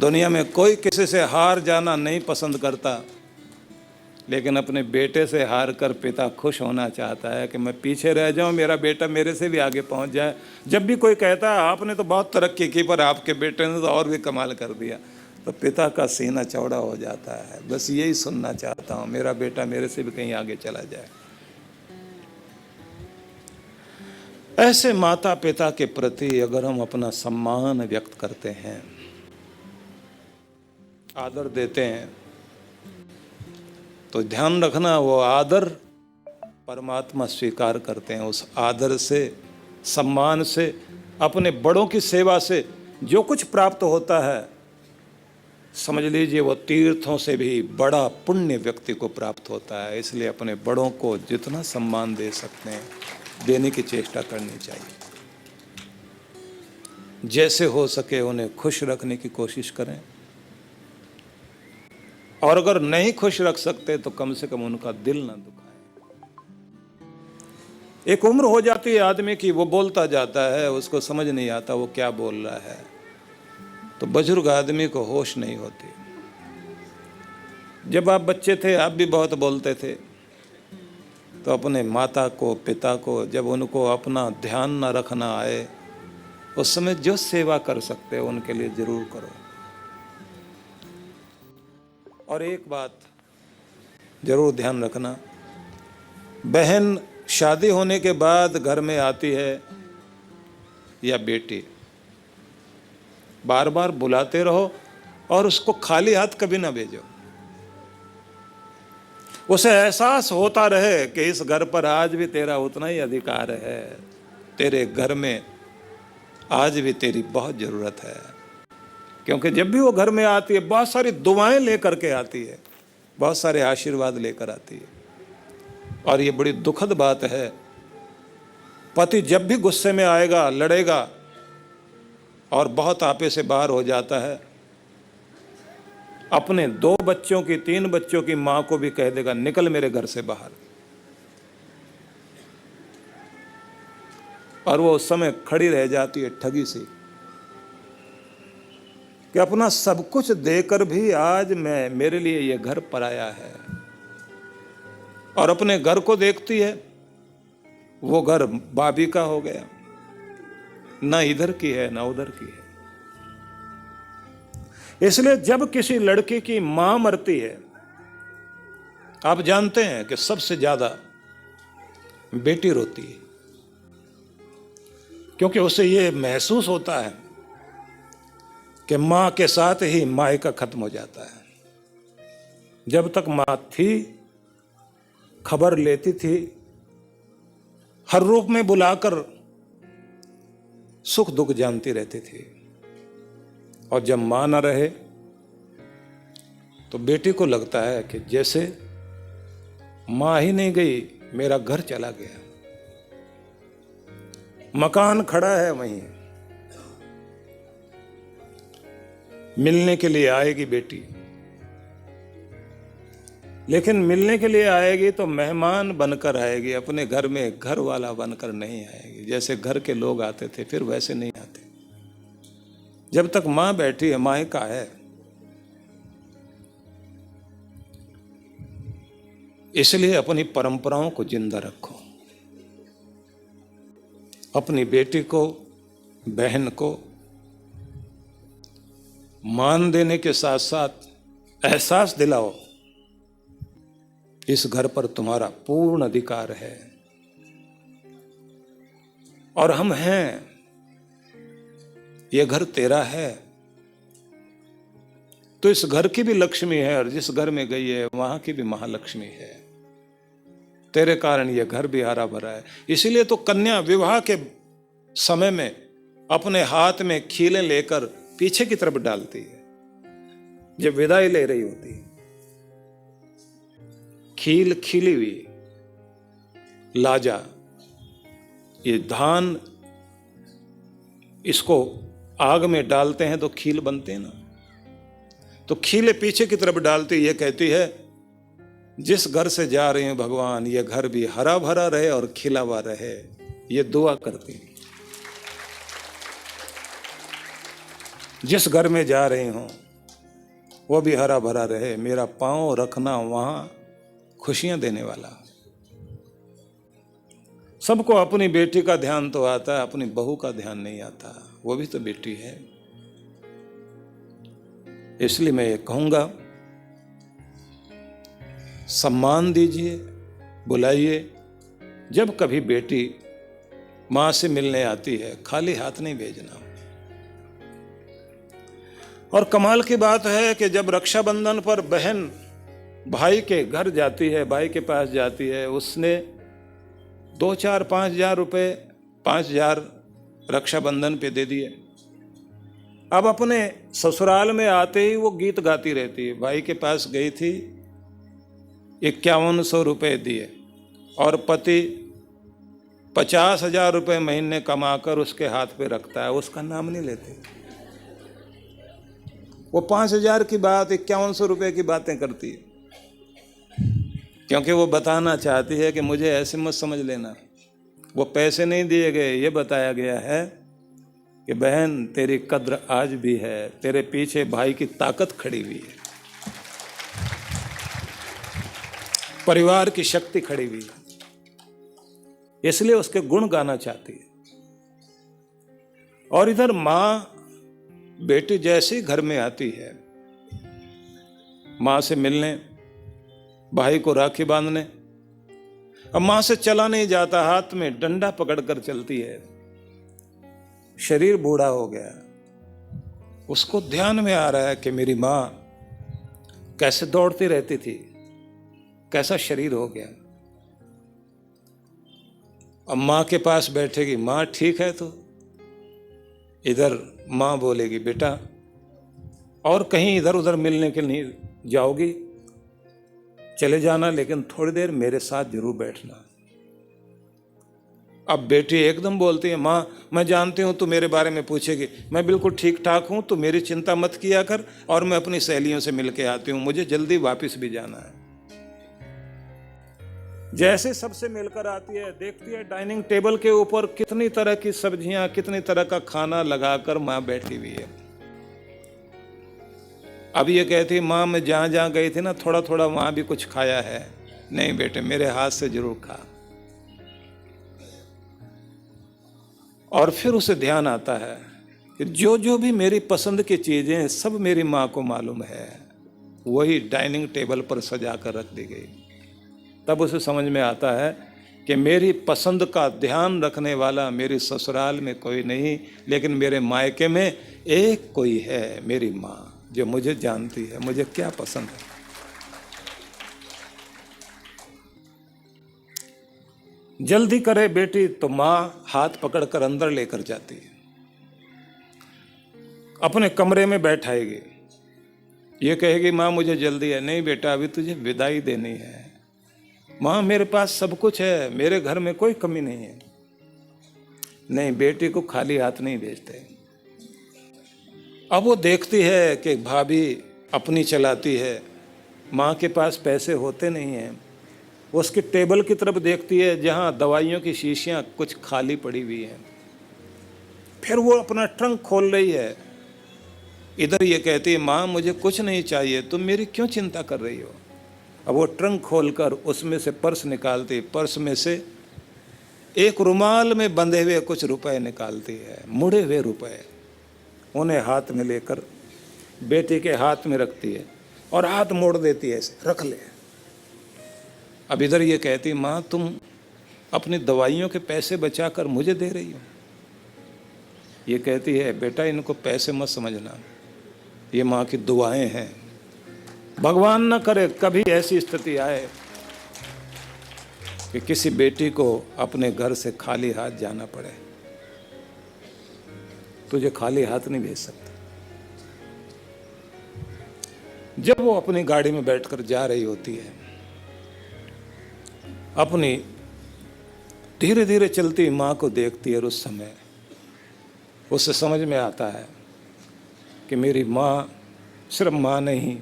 दुनिया में कोई किसी से हार जाना नहीं पसंद करता, लेकिन अपने बेटे से हार कर पिता खुश होना चाहता है कि मैं पीछे रह जाऊं, मेरा बेटा मेरे से भी आगे पहुंच जाए। जब भी कोई कहता है आपने तो बहुत तरक्की की पर आपके बेटे ने तो और भी कमाल कर दिया, तो पिता का सीना चौड़ा हो जाता है। बस यही सुनना चाहता हूं, मेरा बेटा मेरे से भी कहीं आगे चला जाए। ऐसे माता पिता के प्रति अगर हम अपना सम्मान व्यक्त करते हैं, आदर देते हैं, तो ध्यान रखना वो आदर परमात्मा स्वीकार करते हैं। उस आदर से, सम्मान से, अपने बड़ों की सेवा से जो कुछ प्राप्त होता है, समझ लीजिए वो तीर्थों से भी बड़ा पुण्य व्यक्ति को प्राप्त होता है। इसलिए अपने बड़ों को जितना सम्मान दे सकते हैं देने की चेष्टा करनी चाहिए। जैसे हो सके उन्हें खुश रखने की कोशिश करें, और अगर नहीं खुश रख सकते तो कम से कम उनका दिल ना दुखाएं। एक उम्र हो जाती है आदमी की, वो बोलता जाता है, उसको समझ नहीं आता वो क्या बोल रहा है, तो बुजुर्ग आदमी को होश नहीं होती। जब आप बच्चे थे आप भी बहुत बोलते थे, तो अपने माता को, पिता को जब उनको अपना ध्यान न रखना आए, उस समय जो सेवा कर सकते हो उनके लिए जरूर करो। और एक बात जरूर ध्यान रखना, बहन शादी होने के बाद घर में आती है या बेटी, बार बार बुलाते रहो और उसको खाली हाथ कभी ना भेजो। उसे एहसास होता रहे कि इस घर पर आज भी तेरा उतना ही अधिकार है, तेरे घर में आज भी तेरी बहुत जरूरत है। क्योंकि जब भी वो घर में आती है बहुत सारी दुआएं लेकर के आती है, बहुत सारे आशीर्वाद लेकर आती है। और ये बड़ी दुखद बात है, पति जब भी गुस्से में आएगा, लड़ेगा और बहुत आपे से बाहर हो जाता है, अपने 2 बच्चों की, 3 बच्चों की मां को भी कह देगा निकल मेरे घर से बाहर। और वो उस समय खड़ी रह जाती है ठगी सी, कि अपना सब कुछ देकर भी आज मेरे लिए ये घर पराया है। और अपने घर को देखती है, वो घर भाभी का हो गया, ना इधर की है ना उधर की है। इसलिए जब किसी लड़के की मां मरती है, आप जानते हैं कि सबसे ज्यादा बेटी रोती है, क्योंकि उसे ये महसूस होता है कि मां के साथ ही मायका खत्म हो जाता है। जब तक मां थी, खबर लेती थी, हर रूप में बुलाकर सुख दुख जानती रहती थी। और जब मां न रहे तो बेटी को लगता है कि जैसे मां ही नहीं गई, मेरा घर चला गया। मकान खड़ा है वहीं, मिलने के लिए आएगी बेटी, लेकिन मिलने के लिए आएगी तो मेहमान बनकर आएगी, अपने घर में घर वाला बनकर नहीं आएगी। जैसे घर के लोग आते थे फिर वैसे नहीं आते। जब तक मां बैठी है, मायका है। इसलिए अपनी परंपराओं को जिंदा रखो। अपनी बेटी को, बहन को मान देने के साथ साथ एहसास दिलाओ, इस घर पर तुम्हारा पूर्ण अधिकार है और हम हैं, ये घर तेरा है। तो इस घर की भी लक्ष्मी है और जिस घर में गई है वहां की भी महालक्ष्मी है। तेरे कारण ये घर भी हरा भरा है। इसीलिए तो कन्या विवाह के समय में अपने हाथ में खीलें लेकर पीछे की तरफ डालती है, जब विदाई ले रही होती है। खील खिली हुई लाजा, ये धान, इसको आग में डालते हैं तो खील बनते हैं ना, तो खीले पीछे की तरफ डालती, ये कहती है जिस घर से जा रही हूं भगवान, ये घर भी हरा भरा रहे और खिला हुआ रहे, ये दुआ करती है। जिस घर में जा रही हूं वो भी हरा भरा रहे, मेरा पांव रखना वहां खुशियां देने वाला। सबको अपनी बेटी का ध्यान तो आता है, अपनी बहू का ध्यान नहीं आता, वो भी तो बेटी है। इसलिए मैं ये कहूंगा, सम्मान दीजिए, बुलाइए। जब कभी बेटी मां से मिलने आती है, खाली हाथ नहीं भेजना। और कमाल की बात है कि जब रक्षाबंधन पर बहन भाई के घर जाती है, भाई के पास जाती है, उसने 2-4-5 हजार रुपये, 5 हजार रक्षाबंधन पे दे दिए। अब अपने ससुराल में आते ही वो गीत गाती रहती है। भाई के पास गई थी, 5100 रुपये दिए, और पति 50,000 रुपये महीने कमाकर उसके हाथ पे रखता है, उसका नाम नहीं लेते। वो 5,000 की बात, 5100 रुपये की बातें करती है, क्योंकि वो बताना चाहती है कि मुझे ऐसे मत समझ लेना। वो पैसे नहीं दिए गए, ये बताया गया है कि बहन तेरी कद्र आज भी है, तेरे पीछे भाई की ताकत खड़ी हुई है, परिवार की शक्ति खड़ी हुई है, इसलिए उसके गुण गाना चाहती है। और इधर मां, बेटी जैसे ही घर में आती है, मां से मिलने, भाई को राखी बांधने, अब मां से चला नहीं जाता, हाथ में डंडा पकड़कर चलती है। शरीर बूढ़ा हो गया, उसको ध्यान में आ रहा है कि मेरी मां कैसे दौड़ती रहती थी, कैसा शरीर हो गया। अब मां के पास बैठेगी, मां ठीक है तो इधर मां बोलेगी, बेटा और कहीं इधर उधर मिलने के लिए जाओगी, चले जाना, लेकिन थोड़ी देर मेरे साथ जरूर बैठना। अब बेटी एकदम बोलती है, मां मैं जानती हूं तू मेरे बारे में पूछेगी, मैं बिल्कुल ठीक ठाक हूं, तू मेरी चिंता मत किया कर, और मैं अपनी सहेलियों से मिलके आती हूं, मुझे जल्दी वापस भी जाना है। जैसे सबसे मिलकर आती है, देखती है डाइनिंग टेबल के ऊपर कितनी तरह की सब्जियां, कितनी तरह का खाना लगाकर मां बैठी हुई है। अब ये कहती, मां मैं जहां जहां गई थी ना, थोड़ा थोड़ा वहां भी कुछ खाया है? नहीं बेटे, मेरे हाथ से जरूर खा। और फिर उसे ध्यान आता है कि जो जो भी मेरी पसंद की चीजें सब मेरी मां को मालूम है, वही डाइनिंग टेबल पर सजा कर रख दी गई। तब उसे समझ में आता है कि मेरी पसंद का ध्यान रखने वाला मेरे ससुराल में कोई नहीं, लेकिन मेरे मायके में एक कोई है, मेरी माँ, जो मुझे जानती है मुझे क्या पसंद है। जल्दी करे बेटी तो माँ हाथ पकड़कर अंदर लेकर जाती है, अपने कमरे में बैठाएगी। ये कहेगी, माँ मुझे जल्दी है। नहीं बेटा, अभी तुझे विदाई देनी है। माँ मेरे पास सब कुछ है, मेरे घर में कोई कमी नहीं है। नहीं, बेटी को खाली हाथ नहीं भेजते। अब वो देखती है कि भाभी अपनी चलाती है, माँ के पास पैसे होते नहीं हैं। उसकी टेबल की तरफ देखती है जहाँ दवाइयों की शीशियाँ कुछ खाली पड़ी हुई हैं। फिर वो अपना ट्रंक खोल रही है। इधर ये कहती है, माँ मुझे कुछ नहीं चाहिए, तुम मेरी क्यों चिंता कर रही हो। अब वो ट्रंक खोलकर उसमें से पर्स निकालती, पर्स में से एक रुमाल में बंधे हुए कुछ रुपए निकालती है, मुड़े हुए रुपए। उन्हें हाथ में लेकर बेटी के हाथ में रखती है और हाथ मोड़ देती है, ऐसे रख ले। अब इधर ये कहती, माँ तुम अपनी दवाइयों के पैसे बचाकर मुझे दे रही हो। ये कहती है, बेटा इनको पैसे मत समझना, ये माँ की दुआएं हैं। भगवान न करे कभी ऐसी स्थिति आए कि किसी बेटी को अपने घर से खाली हाथ जाना पड़े। तुझे खाली हाथ नहीं भेज सकता। जब वो अपनी गाड़ी में बैठकर जा रही होती है, अपनी धीरे धीरे चलती माँ को देखती है, और उस समय उसे समझ में आता है कि मेरी माँ सिर्फ माँ नहीं,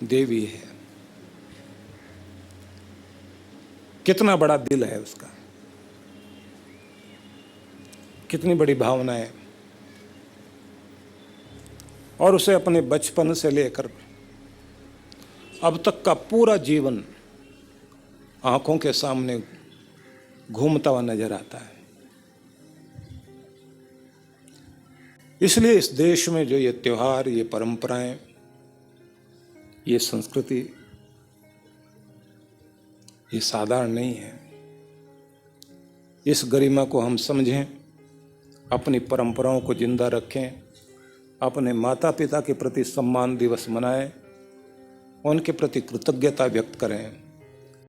देवी है। कितना बड़ा दिल है उसका, कितनी बड़ी भावना है। और उसे अपने बचपन से लेकर अब तक का पूरा जीवन आंखों के सामने घूमता हुआ नजर आता है। इसलिए इस देश में जो ये त्योहार, ये परंपराएं, ये संस्कृति, ये साधारण नहीं है। इस गरिमा को हम समझें, अपनी परंपराओं को जिंदा रखें, अपने माता पिता के प्रति सम्मान दिवस मनाएं, उनके प्रति कृतज्ञता व्यक्त करें।